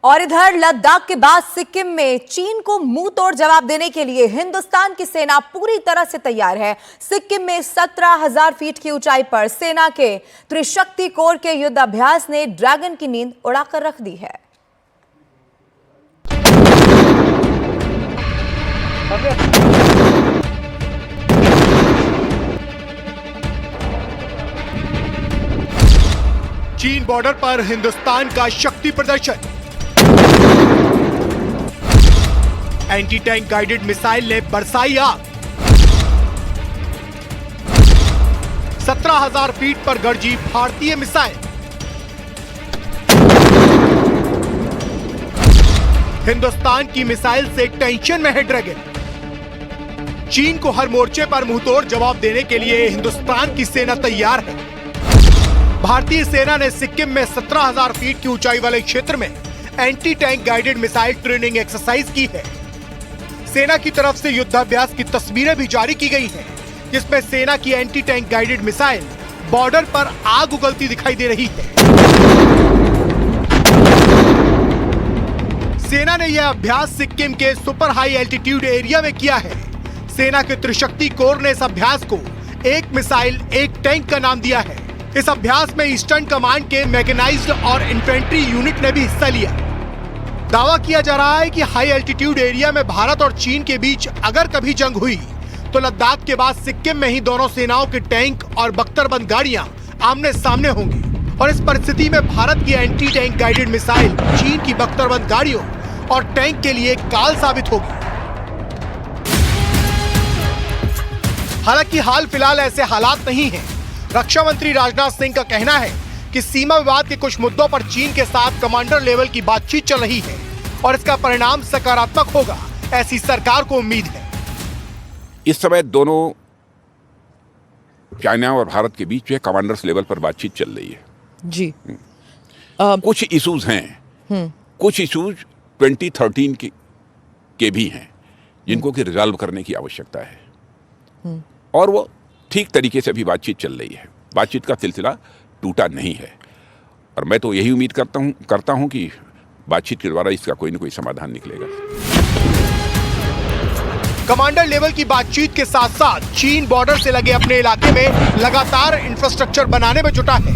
और इधर लद्दाख के बाद सिक्किम में चीन को मुंह तोड़ जवाब देने के लिए हिंदुस्तान की सेना पूरी तरह से तैयार है। सिक्किम में 17,000 फीट की ऊंचाई पर सेना के त्रिशक्ति कोर के युद्ध अभ्यास ने ड्रैगन की नींद उड़ाकर रख दी है। चीन बॉर्डर पर हिंदुस्तान का शक्ति प्रदर्शन। एंटी टैंक गाइडेड मिसाइल ने बरसाई आग। 17,000 फीट पर गरजी भारतीय मिसाइल। हिंदुस्तान की मिसाइल से टेंशन में है ड्रैगन। चीन को हर मोर्चे पर मुंहतोड़ जवाब देने के लिए हिंदुस्तान की सेना तैयार है। भारतीय सेना ने सिक्किम में 17,000 फीट की ऊंचाई वाले क्षेत्र में anti tank guided missile training exercise की है। सेना की तरफ से युद्धाभ्यास की तस्वीरें भी जारी की गई हैं, जिसमें सेना की anti tank guided missile border पर आग उगलती दिखाई दे रही है। सेना ने यह अभ्यास सिक्किम के सुपर हाई एल्टीट्यूड एरिया में किया है। सेना के त्रिशक्ति कोर ने इस अभ्यास को एक मिसाइल एक टैंक का नाम दिया है। इस अभ्यास में ईस्टर्न कमांड के मैकेनाइज्ड और इन्फेंट्री यूनिट ने भी हिस्सा लिया। दावा किया जा रहा है कि हाई एल्टीट्यूड एरिया में भारत और चीन के बीच अगर कभी जंग हुई तो लद्दाख के बाद सिक्किम में ही दोनों सेनाओं के टैंक और बख्तरबंद गाड़ियां आमने सामने होंगी। और इस परिस्थिति में भारत की एंटी टैंक गाइडेड मिसाइल चीन की बख्तरबंद गाड़ियों और टैंक के लिए काल साबित होगी। हालांकि हाल फिलहाल ऐसे हालात नहीं हैं। रक्षा मंत्री राजनाथ सिंह का कहना है कि सीमा विवाद के कुछ मुद्दों पर चीन के साथ कमांडर लेवल की बातचीत चल रही है और इसका परिणाम सकारात्मक होगा, ऐसी सरकार को उम्मीद है। इस समय दोनों चाइना और भारत के बीच में कमांडर्स लेवल पर बातचीत चल रही है जी। कुछ इश्यूज हैं, कुछ इश्यूज 2013 के भी हैं जिनको कि रिजॉल्व करने की आवश्यकता है और वो ठीक तरीके से अभी बातचीत चल रही है। बातचीत का सिलसिला टूटा नहीं है और मैं तो यही उम्मीद करता हूं कि बातचीत के द्वारा इसका कोई न कोई समाधान निकलेगा। कमांडर लेवल की बातचीत के साथ साथ चीन बॉर्डर से लगे अपने इलाके में लगातार इंफ्रास्ट्रक्चर बनाने में जुटा है,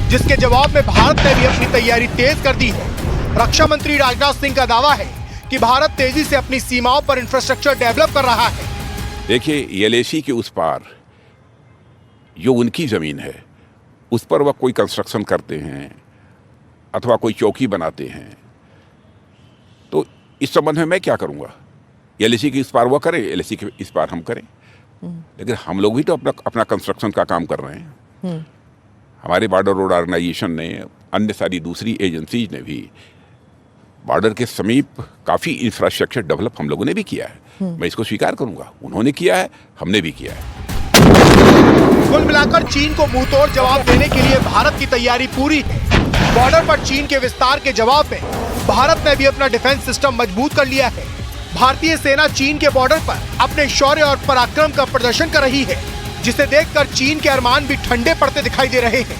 जिसके जवाब में भारत ने भी अपनी तैयारी तेज कर दी है। रक्षा मंत्री राजनाथ सिंह का दावा है कि भारत तेजी से अपनी सीमाओं पर इंफ्रास्ट्रक्चर डेवलप कर रहा है। देखिए, एलएसी के उस पार जो उनकी जमीन है उस पर वह कोई कंस्ट्रक्शन करते हैं अथवा कोई चौकी बनाते हैं, तो इस संबंध में मैं क्या करूंगा? एलएसी के इस पार वो करें, एलएसी के इस पार हम करें, लेकिन हम लोग भी तो अपना कंस्ट्रक्शन का काम कर रहे हैं। हमारे बॉर्डर रोड ऑर्गेनाइजेशन ने, अन्य सारी दूसरी एजेंसीज ने भी बॉर्डर के समीप काफी इंफ्रास्ट्रक्चर डेवलप हम लोगों ने भी किया है। मैं इसको स्वीकार करूंगा, उन्होंने किया है, हमने भी किया है। कुल मिलाकर चीन को मुंहतोड़ जवाब देने के लिए भारत की तैयारी पूरी है। बॉर्डर पर चीन के विस्तार के जवाब में भारत ने भी अपना डिफेंस सिस्टम मजबूत कर लिया है। भारतीय सेना चीन के बॉर्डर पर अपने शौर्य और पराक्रम का प्रदर्शन कर रही है, जिसे देखकर चीन के अरमान भी ठंडे पड़ते दिखाई दे रहे हैं।